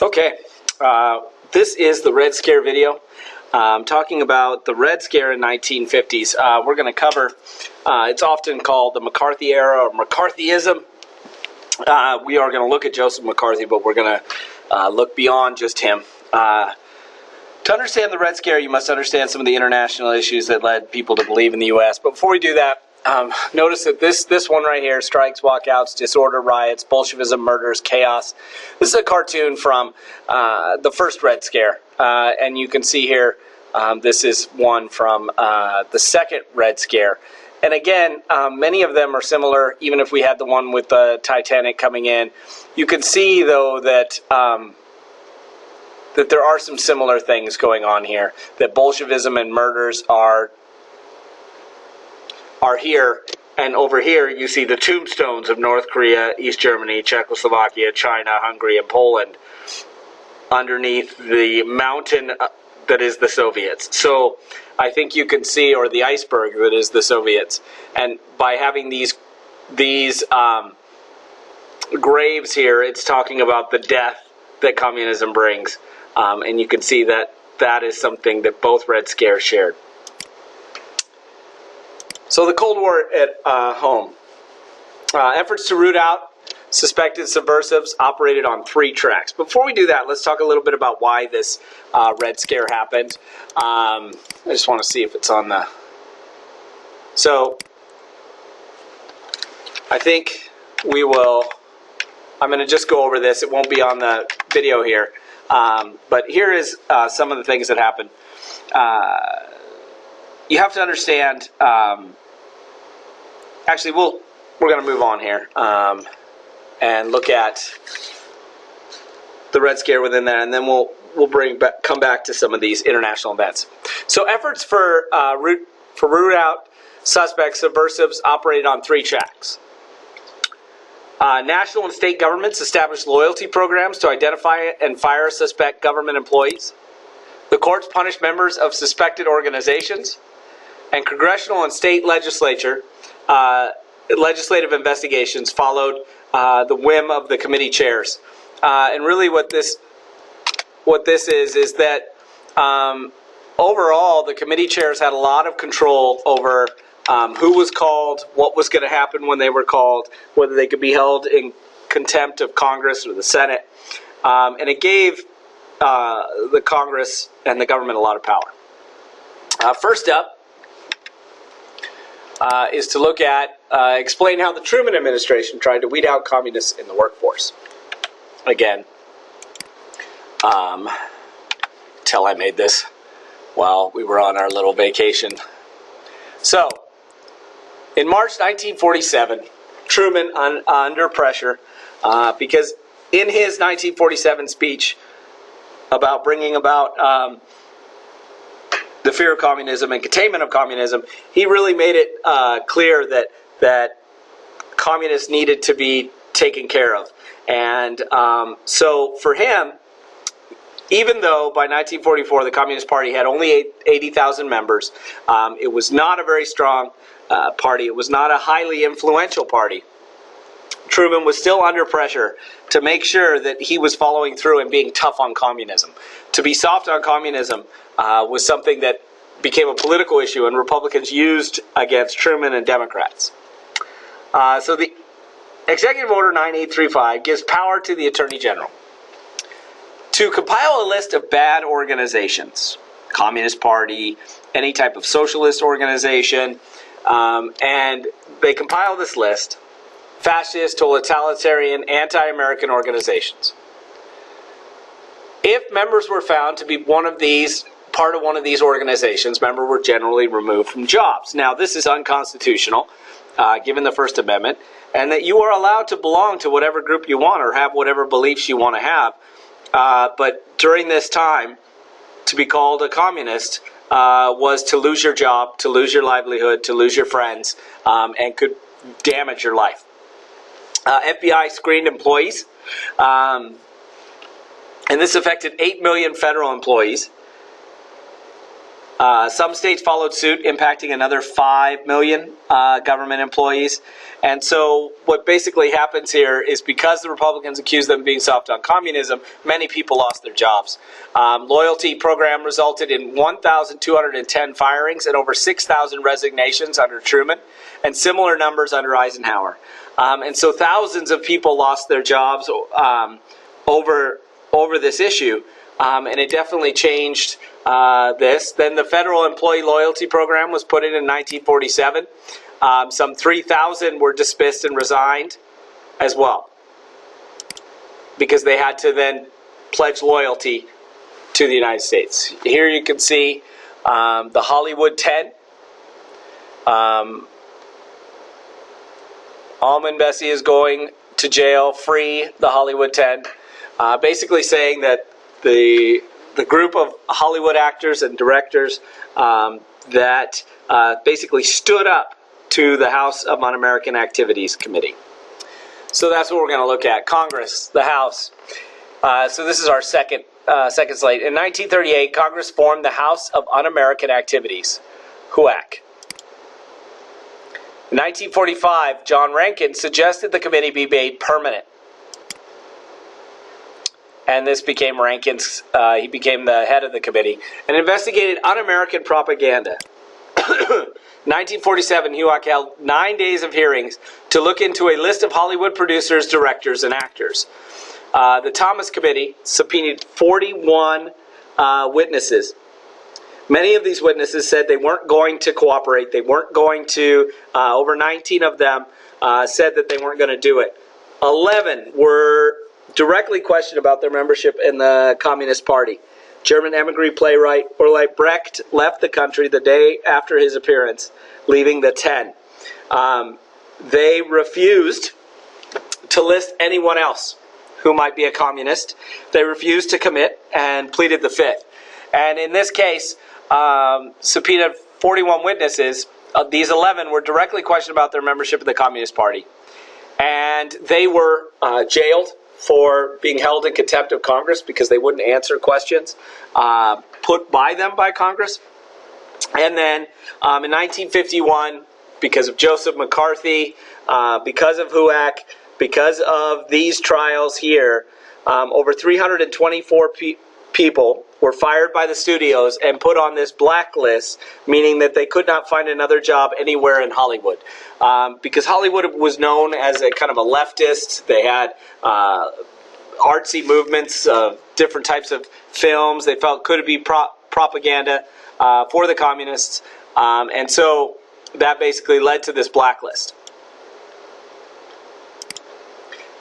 Okay, this is the Red Scare video. Talking about the Red Scare in 1950s. We're going to cover, it's often called the McCarthy era or McCarthyism. We are going to look at Joseph McCarthy, but we're going to look beyond just him. To understand the Red Scare, you must understand some of the international issues that led people to believe in the U.S. But before we do that, notice that this one right here, strikes, walkouts, disorder, riots, Bolshevism, murders, chaos. This is a cartoon from the first Red Scare. And you can see here, this is one from the second Red Scare. And again, many of them are similar, even if we had the one with the Titanic coming in. You can see, though, that that there are some similar things going on here. That Bolshevism and murders are here, and over here you see the tombstones of North Korea, East Germany, Czechoslovakia, China, Hungary, and Poland underneath the mountain that is the Soviets. So I think you can see, or the iceberg that is the Soviets. And by having these graves here, it's talking about the death that communism brings. And you can see that that is something that both Red Scares shared. So the Cold War at home. Efforts to root out suspected subversives operated on 3 tracks. Before we do that, let's talk a little bit about why this Red Scare happened. I just want to see if it's on the... So, I think we will... I'm going to just go over this. It won't be on the video here. But here is some of the things that happened. You have to understand... actually, we're going to move on here. And look at the Red Scare within that, and then we'll come back to some of these international events. So efforts for root out suspects, subversives, operated on 3 tracks. National and state governments established loyalty programs to identify and fire suspect government employees. The courts punished members of suspected organizations, and congressional and state legislative investigations followed the whim of the committee chairs. And really what this is that overall the committee chairs had a lot of control over who was called, what was going to happen when they were called, whether they could be held in contempt of Congress or the Senate. And it gave the Congress and the government a lot of power. First up, is to look at, explain how the Truman administration tried to weed out communists in the workforce. Again, till I made this while we were on our little vacation. So, in March 1947, Truman, under pressure, because in his 1947 speech about bringing about the fear of communism and containment of communism, he really made it clear that communists needed to be taken care of. And so for him, even though by 1944 the Communist Party had only 80,000 members, it was not a very strong party. It was not a highly influential party. Truman was still under pressure to make sure that he was following through and being tough on communism. To be soft on communism was something that became a political issue, and Republicans used against Truman and Democrats. So the Executive Order 9835 gives power to the Attorney General to compile a list of bad organizations, Communist Party, any type of socialist organization, and they compile this list, fascist, totalitarian, anti-American organizations. If members were found to be part of one of these organizations, members were generally removed from jobs. Now, this is unconstitutional, given the First Amendment, and that you are allowed to belong to whatever group you want or have whatever beliefs you want to have. But during this time, to be called a communist was to lose your job, to lose your livelihood, to lose your friends, and could damage your life. FBI screened employees, and this affected 8 million federal employees. Some states followed suit, impacting another 5 million government employees. And so what basically happens here is because the Republicans accused them of being soft on communism, many people lost their jobs. Loyalty program resulted in 1,210 firings and over 6,000 resignations under Truman, and similar numbers under Eisenhower. And so thousands of people lost their jobs over this issue. And it definitely changed this. Then the federal employee loyalty program was put in 1947. Some 3,000 were dismissed and resigned as well, because they had to then pledge loyalty to the United States. Here you can see the Hollywood 10. Almond Bessie is going to jail. Free the Hollywood 10. Basically saying that the group of Hollywood actors and directors that basically stood up to the House of Un-American Activities Committee. So that's what we're going to look at. Congress, the House. So this is our second slide. In 1938, Congress formed the House of Un-American Activities, HUAC. In 1945, John Rankin suggested the committee be made permanent. And this became Rankin's, he became the head of the committee, and investigated un-American propaganda. 1947, HUAC held 9 days of hearings to look into a list of Hollywood producers, directors, and actors. The Thomas Committee subpoenaed 41 witnesses. Many of these witnesses said they weren't going to cooperate. They weren't going to, over 19 of them said that they weren't going to do it. 11 were directly questioned about their membership in the Communist Party. German emigre playwright Orleit Brecht left the country the day after his appearance, leaving the 10. They refused to list anyone else who might be a communist. They refused to commit and pleaded the fifth. And in this case, subpoenaed 41 witnesses. These 11 were directly questioned about their membership in the Communist Party. And they were jailed for being held in contempt of Congress because they wouldn't answer questions put by them by Congress. And then in 1951, because of Joseph McCarthy, because of HUAC, because of these trials here, over 324 people were fired by the studios and put on this blacklist, meaning that they could not find another job anywhere in Hollywood. Because Hollywood was known as a kind of a leftist. They had artsy movements of different types of films they felt could be propaganda for the communists. And so that basically led to this blacklist.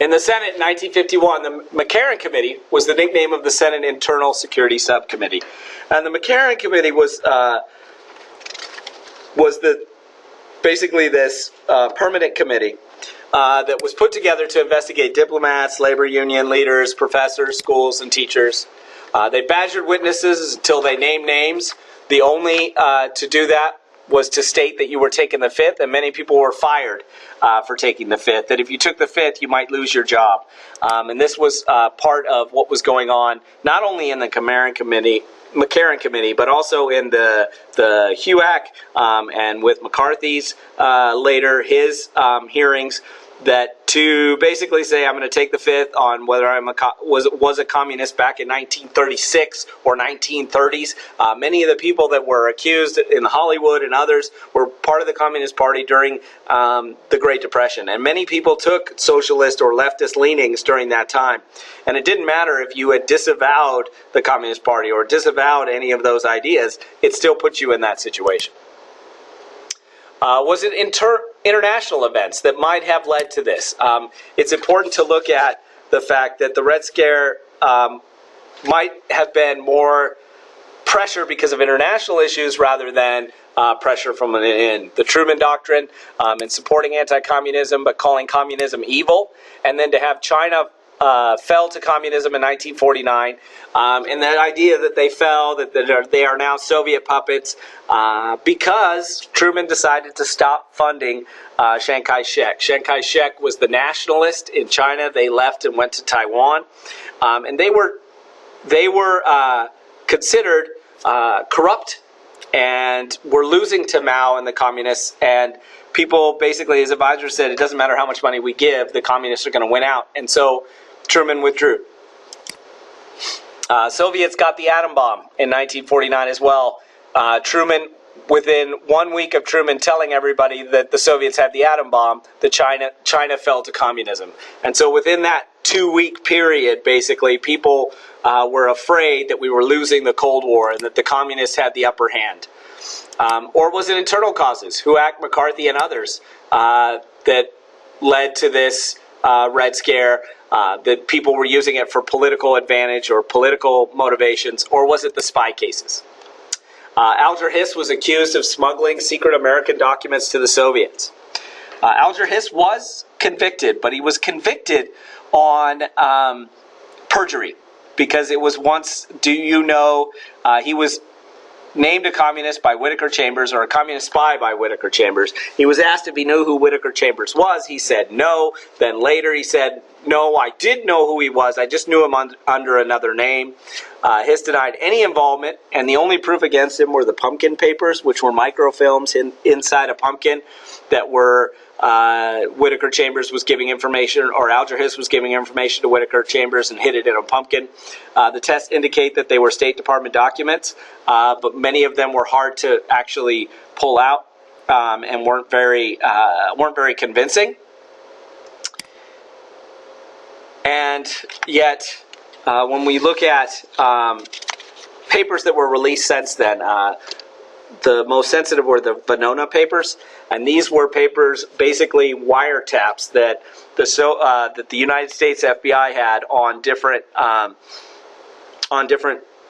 In the Senate in 1951, the McCarran Committee was the nickname of the Senate Internal Security Subcommittee. And the McCarran Committee was basically this permanent committee that was put together to investigate diplomats, labor union leaders, professors, schools, and teachers. They badgered witnesses until they named names. The only to do that was to state that you were taking the fifth, and many people were fired for taking the fifth, that if you took the fifth, you might lose your job. And this was part of what was going on, not only in the McCarran Committee, but also in the HUAC and with McCarthy's later, his hearings, that to basically say I'm going to take the fifth on whether I was a communist back in 1936 or 1930s. Many of the people that were accused in Hollywood and others were part of the Communist Party during the Great Depression. And many people took socialist or leftist leanings during that time. And it didn't matter if you had disavowed the Communist Party or disavowed any of those ideas, it still put you in that situation. Was it international events that might have led to this? It's important to look at the fact that the Red Scare might have been more pressure because of international issues rather than pressure from within. The Truman Doctrine and supporting anti-communism but calling communism evil, and then to have China fell to communism in 1949, and that idea that they fell, that they are now Soviet puppets, because Truman decided to stop funding Chiang Kai-shek. Chiang Kai-shek was the nationalist in China. They left and went to Taiwan, and they were considered corrupt and we're losing to Mao and the communists. And people, basically, his advisor said, it doesn't matter how much money we give, the communists are going to win out. And so Truman withdrew. Soviets got the atom bomb in 1949 as well. Truman, within 1 week of Truman telling everybody that the Soviets had the atom bomb, China fell to communism. And so within that 2-week period, basically, people were afraid that we were losing the Cold War and that the communists had the upper hand. Or was it internal causes, HUAC, McCarthy, and others, that led to this Red Scare, that people were using it for political advantage or political motivations, or was it the spy cases? Alger Hiss was accused of smuggling secret American documents to the Soviets. Alger Hiss was convicted, but he was convicted on perjury, because it was once, he was named a communist by Whittaker Chambers, or a communist spy by Whittaker Chambers. He was asked if he knew who Whittaker Chambers was. He said no. Then later he said, no, I did know who he was. I just knew him under another name. Hiss denied any involvement, and the only proof against him were the pumpkin papers, which were microfilms inside a pumpkin that were Whittaker Chambers was giving information, or Alger Hiss was giving information to Whittaker Chambers and hid it in a pumpkin. The tests indicate that they were State Department documents, but many of them were hard to actually pull out and weren't very convincing. And yet, when we look at papers that were released since then, the most sensitive were the Venona papers, and these were papers, basically wiretaps that the United States FBI had on different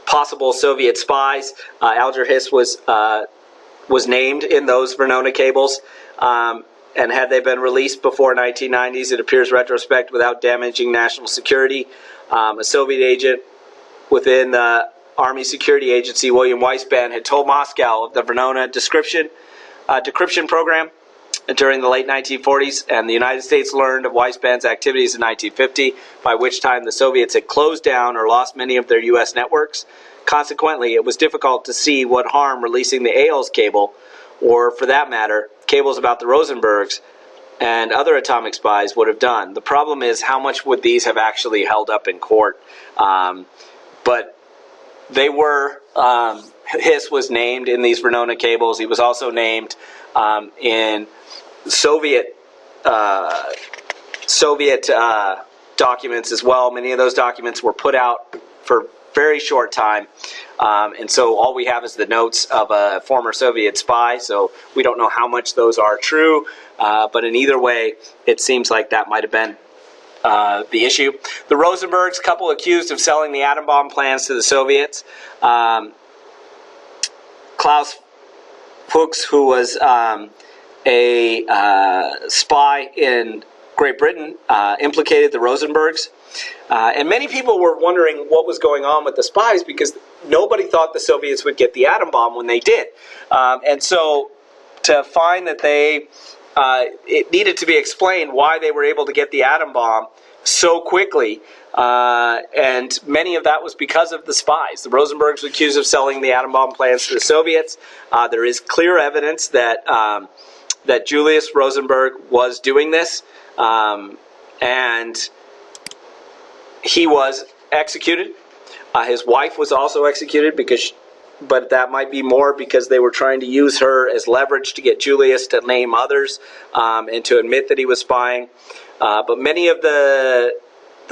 possible Soviet spies. Alger Hiss was named in those Venona cables, and had they been released before 1990s, it appears retrospect without damaging national security. A Soviet agent within the Army Security Agency, William Weisband, had told Moscow of the Venona decryption program during the late 1940s, and the United States learned of Weisband's activities in 1950, by which time the Soviets had closed down or lost many of their U.S. networks. Consequently, it was difficult to see what harm releasing the Ailes cable, or for that matter, cables about the Rosenbergs and other atomic spies, would have done. The problem is, how much would these have actually held up in court? But they were, Hiss was named in these Venona cables. He was also named in Soviet documents as well. Many of those documents were put out for very short time, and so all we have is the notes of a former Soviet spy, so we don't know how much those are true, but in either way, it seems like that might have been the issue. The Rosenbergs, couple accused of selling the atom bomb plans to the Soviets. Klaus Fuchs, who was a spy in Great Britain, implicated the Rosenbergs. And many people were wondering what was going on with the spies, because nobody thought the Soviets would get the atom bomb when they did. And so to find that it needed to be explained why they were able to get the atom bomb so quickly, and many of that was because of the spies. The Rosenbergs were accused of selling the atom bomb plans to the Soviets. There is clear evidence that that Julius Rosenberg was doing this, and he was executed. His wife was also executed, but that might be more because they were trying to use her as leverage to get Julius to name others and to admit that he was spying. But many of the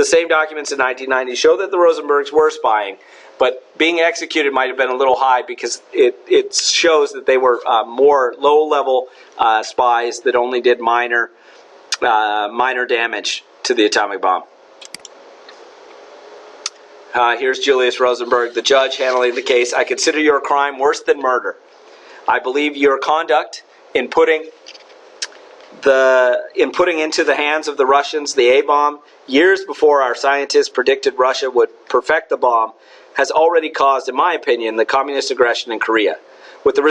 same documents in 1990 show that the Rosenbergs were spying, but being executed might have been a little high, because it shows that they were more low-level spies that only did minor damage to the atomic bomb. Here's Julius Rosenberg, the judge handling the case. I consider your crime worse than murder. I believe your conduct in putting into the hands of the Russians the A-bomb years before our scientists predicted Russia would perfect the bomb has already caused, in my opinion, the communist aggression in Korea, with the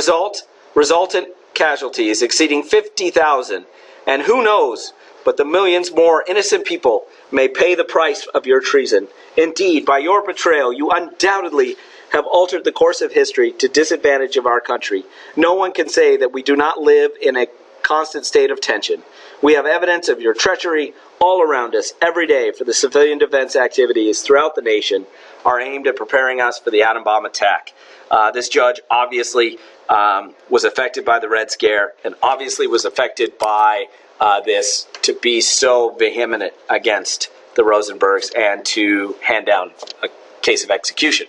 resultant casualties exceeding 50,000, and who knows, but the millions more innocent people may pay the price of your treason. Indeed, by your betrayal, you undoubtedly have altered the course of history to disadvantage of our country, no one can say that we do not live in a constant state of tension. We have evidence of your treachery all around us every day, for the civilian defense activities throughout the nation are aimed at preparing us for the atom bomb attack. This judge obviously was affected by the Red Scare, and obviously was affected by this to be so vehement against the Rosenbergs and to hand down a case of execution.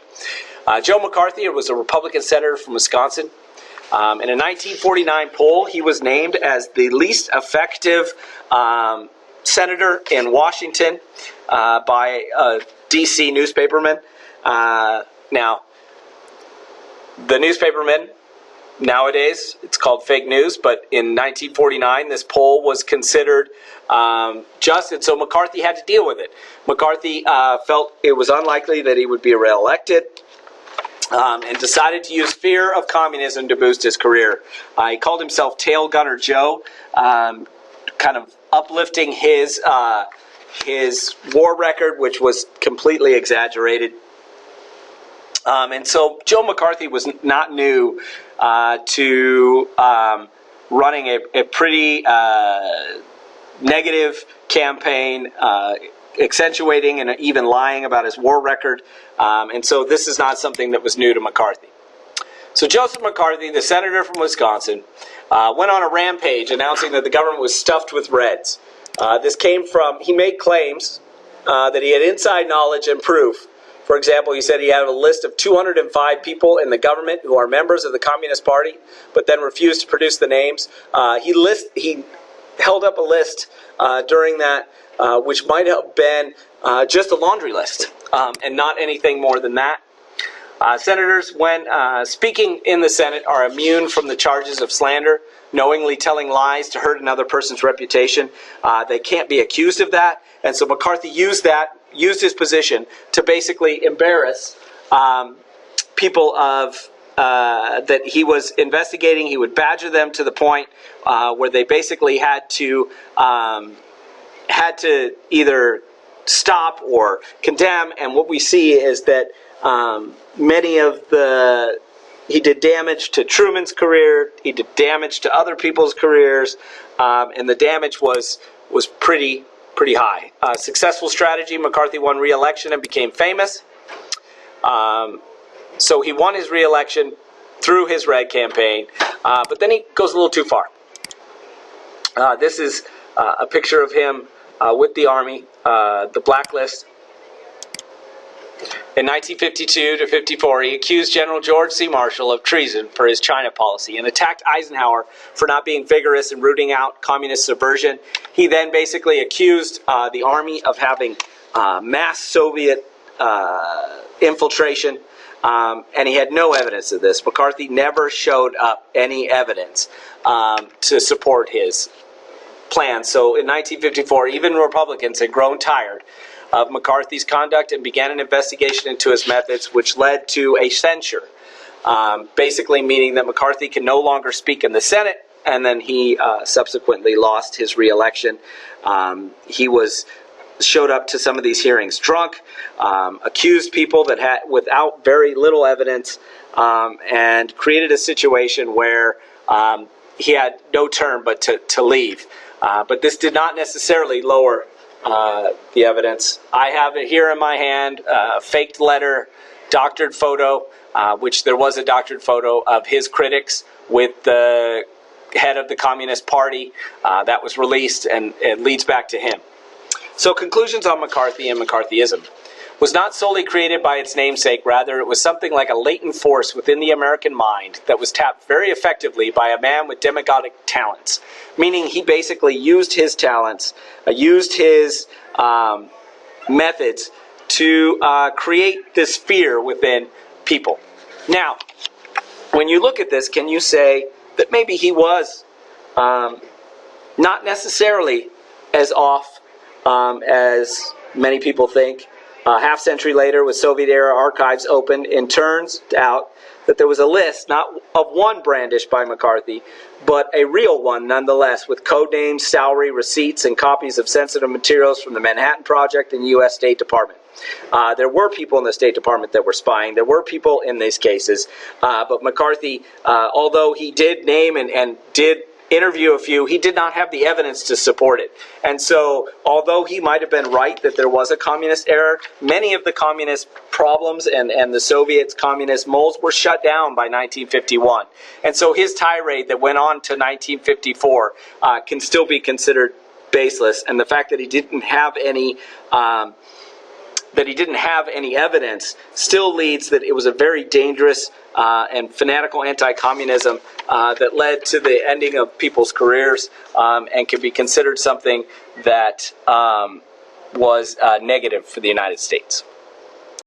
Joe McCarthy was a Republican senator from Wisconsin. In a 1949 poll, he was named as the least effective senator in Washington by a D.C. newspaperman. Now, the newspapermen, nowadays, it's called fake news, but in 1949, this poll was considered just, and so McCarthy had to deal with it. McCarthy felt it was unlikely that he would be reelected, and decided to use fear of communism to boost his career. He called himself Tail Gunner Joe, kind of uplifting his war record, which was completely exaggerated. And so Joe McCarthy was not new to running a pretty negative campaign, accentuating and even lying about his war record. And so this is not something that was new to McCarthy. So Joseph McCarthy, the senator from Wisconsin, went on a rampage announcing that the government was stuffed with Reds. This came from, he made claims that he had inside knowledge and proof. For example, he said he had a list of 205 people in the government who are members of the Communist Party, but then refused to produce the names. He held up a list during that, which might have been just a laundry list, and not anything more than that. Senators, when speaking in the Senate, are immune from the charges of slander, knowingly telling lies to hurt another person's reputation. They can't be accused of that, and so McCarthy used his position to basically embarrass people of that he was investigating. He would badger them to the point where they basically had to either stop or condemn. And what we see is that he did damage to Truman's career, he did damage to other people's careers, and the damage was pretty high. Successful strategy, McCarthy won re-election and became famous. So he won his re-election through his Red campaign, but then he goes a little too far. This is a picture of him with the Army, the blacklist. In 1952 to 54, he accused General George C. Marshall of treason for his China policy and attacked Eisenhower for not being vigorous in rooting out communist subversion. He then basically accused the Army of having mass Soviet infiltration, and he had no evidence of this. McCarthy never showed up any evidence to support his plan. So in 1954, even Republicans had grown tired of McCarthy's conduct and began an investigation into his methods, which led to a censure, basically meaning that McCarthy can no longer speak in the Senate, and then he subsequently lost his re-election. He showed up to some of these hearings drunk, accused people that had without very little evidence, and created a situation where he had no term but to leave. But this did not necessarily lower the evidence. I have it here in my hand, a faked letter, doctored photo, which there was a doctored photo of his critics with the head of the Communist Party that was released, and it leads back to him. So conclusions on McCarthy and McCarthyism was not solely created by its namesake. Rather, it was something like a latent force within the American mind that was tapped very effectively by a man with demagogic talents, meaning he basically used his talents, used his methods to create this fear within people. Now, when you look at this, can you say that maybe he was not necessarily as off as many people think? Half century later, with Soviet-era archives opened, it turns out that there was a list, not of one brandished by McCarthy, but a real one nonetheless, with code names, salary, receipts, and copies of sensitive materials from the Manhattan Project and U.S. State Department. There were people in the State Department that were spying. There were people in these cases. But McCarthy, although he did name and did interview a few, he did not have the evidence to support it. And so, although he might have been right that there was a communist error, many of the communist problems and the Soviets' communist moles were shut down by 1951. And so his tirade that went on to 1954 can still be considered baseless. And the fact that he didn't have any evidence still leads that it was a very dangerous and fanatical anti-communism that led to the ending of people's careers and can be considered something that was negative for the United States.